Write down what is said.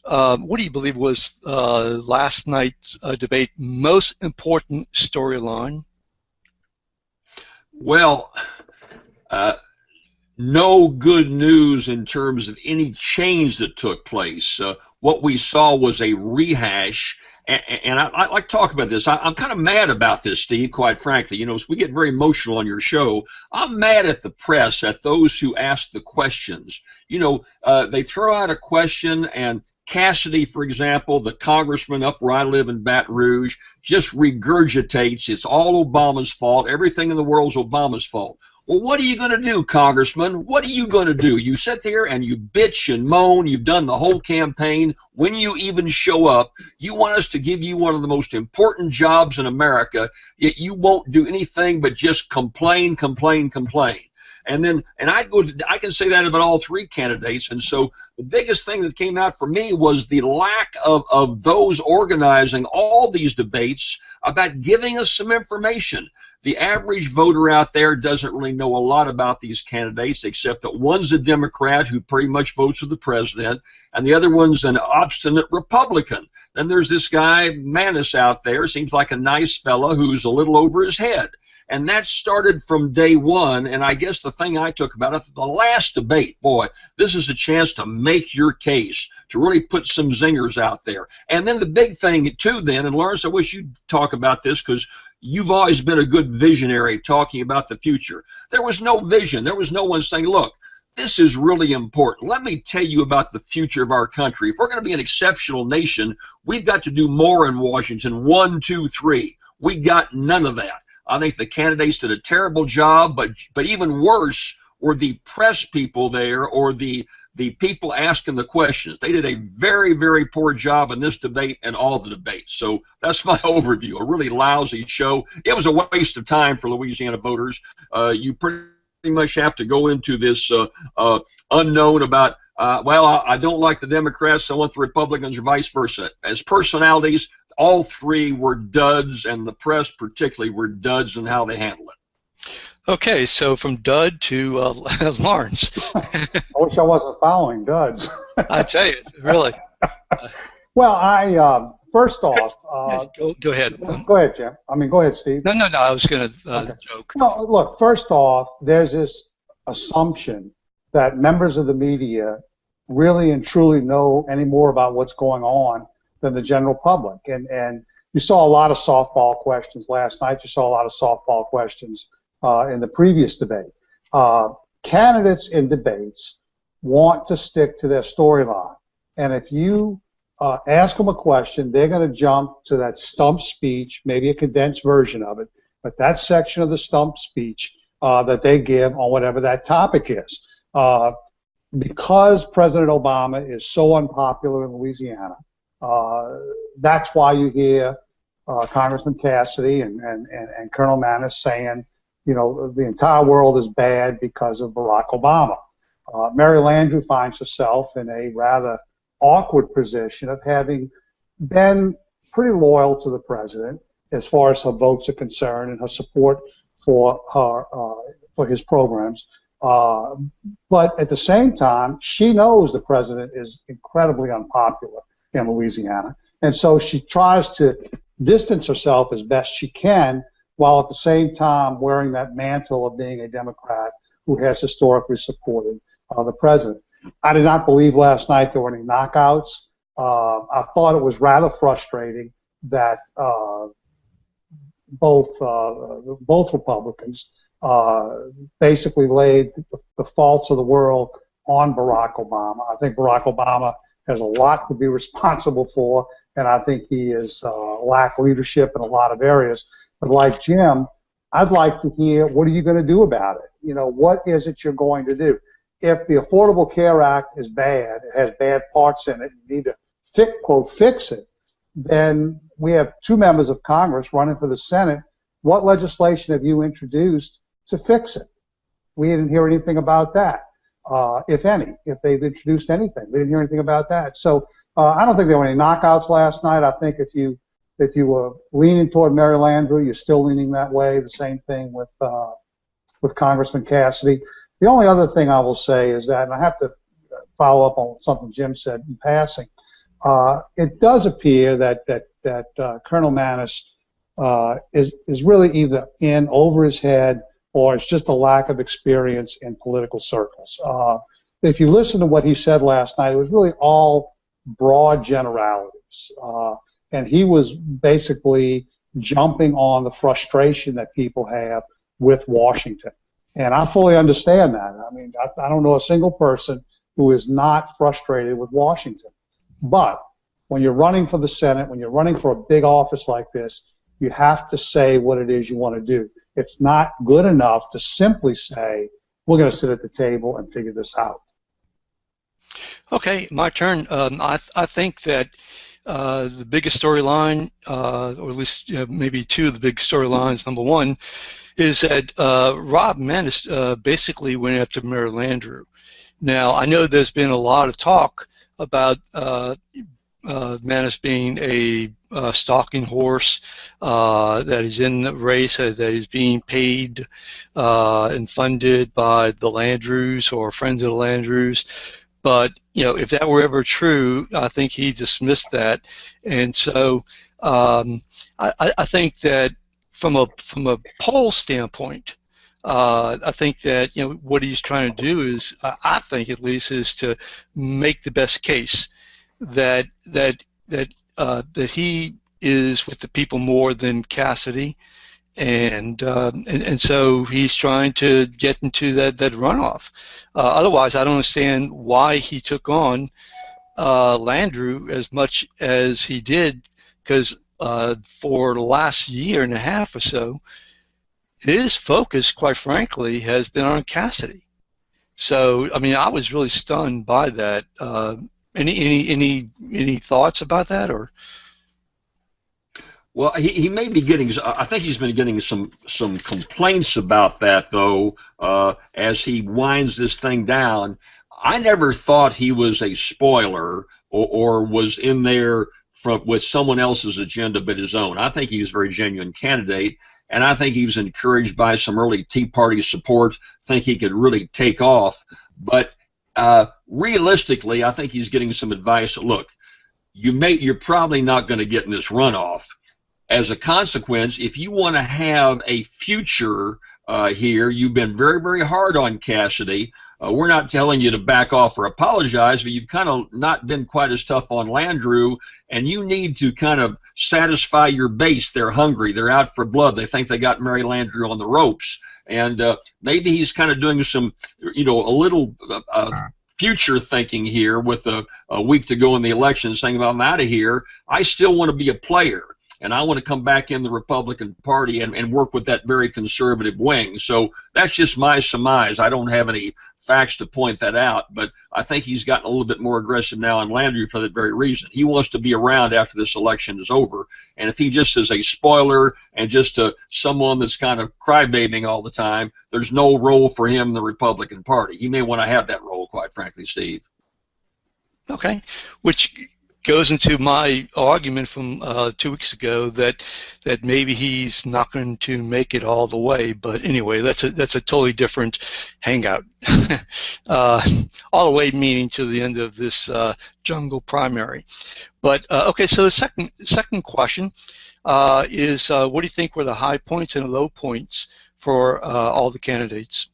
What do you believe was last night's debate most important storyline? Well, no good news in terms of any change that took place. What we saw was a rehash, and I like to talk about this. I'm kind of mad about this, Steve, quite frankly. You know, as we get very emotional on your show, I'm mad at the press, at those who ask the questions. You know, they throw out a question, and Cassidy, for example, the congressman up where I live in Baton Rouge, just regurgitates, it's all Obama's fault, everything in the world's Obama's fault. Well, what are you going to do, Congressman? What are you going to do? You sit there and you bitch and moan. You've done the whole campaign. When you even show up, you want us to give you one of the most important jobs in America, yet you won't do anything but just complain, complain, complain. And I can say that about all three candidates. And so the biggest thing that came out for me was the lack of those organizing all these debates about giving us some information. The average voter out there doesn't really know a lot about these candidates, except that one's a Democrat who pretty much votes for the president, and the other one's an obstinate Republican. Then there's this guy, Maness, out there, seems like a nice fella who's a little over his head. And that started from day one, and I guess the thing I took about it, the last debate, boy, this is a chance to make your case, to really put some zingers out there. And then the big thing, too, then, and Lawrence, I wish you'd talk about this because you've always been a good visionary talking about the future. There was no vision. There was no one saying, look, this is really important. Let me tell you about the future of our country. If we're going to be an exceptional nation, we've got to do more in Washington. 1, 2, 3. We got none of that. I think the candidates did a terrible job, but even worse were the press people there or the people asking the questions. They did a very, very poor job in this debate and all the debates. So that's my overview, a really lousy show. It was a waste of time for Louisiana voters. You pretty much have to go into this unknown about, well, I don't like the Democrats, I want the Republicans, or vice versa. As personalities, all three were duds, and the press particularly were duds in how they handle it. Okay, so from dud to Lawrence. I wish I wasn't following duds. I tell you, really. Well, first off, go ahead. Go ahead, Jim. I mean, go ahead, Steve. No, I was going to joke. No, look, first off, there's this assumption that members of the media really and truly know any more about what's going on than the general public. And you saw a lot of softball questions last night. You saw a lot of softball questions in the previous debate. Candidates in debates want to stick to their storyline. And if you ask them a question, they're going to jump to that stump speech, maybe a condensed version of it, but that section of the stump speech that they give on whatever that topic is. Because President Obama is so unpopular in Louisiana, that's why you hear Congressman Cassidy and Colonel Maness saying, you know, the entire world is bad because of Barack Obama. Mary Landrieu finds herself in a rather awkward position of having been pretty loyal to the president as far as her votes are concerned and her support for his programs. But at the same time, she knows the president is incredibly unpopular in Louisiana, and so she tries to distance herself as best she can, while at the same time wearing that mantle of being a Democrat who has historically supported the president. I did not believe last night there were any knockouts. I thought it was rather frustrating that both Republicans basically laid the faults of the world on Barack Obama. I think Barack Obama has a lot to be responsible for, and I think he has lacked leadership in a lot of areas. But like Jim, I'd like to hear, what are you going to do about it? You know, what is it you're going to do? If the Affordable Care Act is bad, it has bad parts in it, you need to, quote, fix it, then we have two members of Congress running for the Senate. What legislation have you introduced to fix it? We didn't hear anything about that, if any, if they've introduced anything. We didn't hear anything about that. So I don't think there were any knockouts last night. I think if you were leaning toward Mary Landrieu, you're still leaning that way. The same thing with Congressman Cassidy. The only other thing I will say is that, and I have to follow up on something Jim said in passing. It does appear that Colonel Maness is really either in over his head, or it's just a lack of experience in political circles. If you listen to what he said last night, it was really all broad generalities. And he was basically jumping on the frustration that people have with Washington. And I fully understand that. I mean, I don't know a single person who is not frustrated with Washington. But when you're running for the Senate, when you're running for a big office like this, you have to say what it is you want to do. It's not good enough to simply say, we're going to sit at the table and figure this out. Okay, my turn. I think that the biggest storyline, or at least maybe two of the big storylines, number one, is that Rob Maness basically went after Mary Landrieu. Now, I know there's been a lot of talk about Maness being a stalking horse, that he's in the race, that he's being paid and funded by the Landrieux or friends of the Landrieux. But if that were ever true, I think he dismissed that. And so I think that from a poll standpoint, I think that what he's trying to do is, I think at least, is to make the best case that he is with the people more than Cassidy, and so he's trying to get into that runoff. Otherwise, I don't understand why he took on Landrieu as much as he did, because for the last year and a half or so, his focus, quite frankly, has been on Cassidy. So, I mean, I was really stunned by that. Any thoughts about that, or? Well, he may be getting. I think he's been getting some complaints about that, though, as he winds this thing down. I never thought he was a spoiler or was in there with someone else's agenda but his own. I think he was a very genuine candidate, and I think he was encouraged by some early Tea Party support. Think he could really take off, but realistically, I think he's getting some advice. Look, you're probably not going to get in this runoff. As a consequence, if you want to have a future here, you've been very, very hard on Cassidy. We're not telling you to back off or apologize, but you've kind of not been quite as tough on Landrieu, and you need to kind of satisfy your base. They're hungry. They're out for blood. They think they got Mary Landrieu on the ropes. And maybe he's kind of doing some, a little future thinking here with a week to go in the election, saying, well, I'm out of here. I still want to be a player. And I want to come back in the Republican Party and work with that very conservative wing. So that's just my surmise. I don't have any facts to point that out, but I think he's gotten a little bit more aggressive now on Landrieu for that very reason. He wants to be around after this election is over. And if he just is a spoiler and just someone that's kind of crybabying all the time, there's no role for him in the Republican Party. He may want to have that role, quite frankly, Steve. Okay, which goes into my argument from 2 weeks ago that maybe he's not going to make it all the way. But anyway, that's a totally different hangout. All the way meaning to the end of this jungle primary. But okay, so the second question is, what do you think were the high points and low points for all the candidates?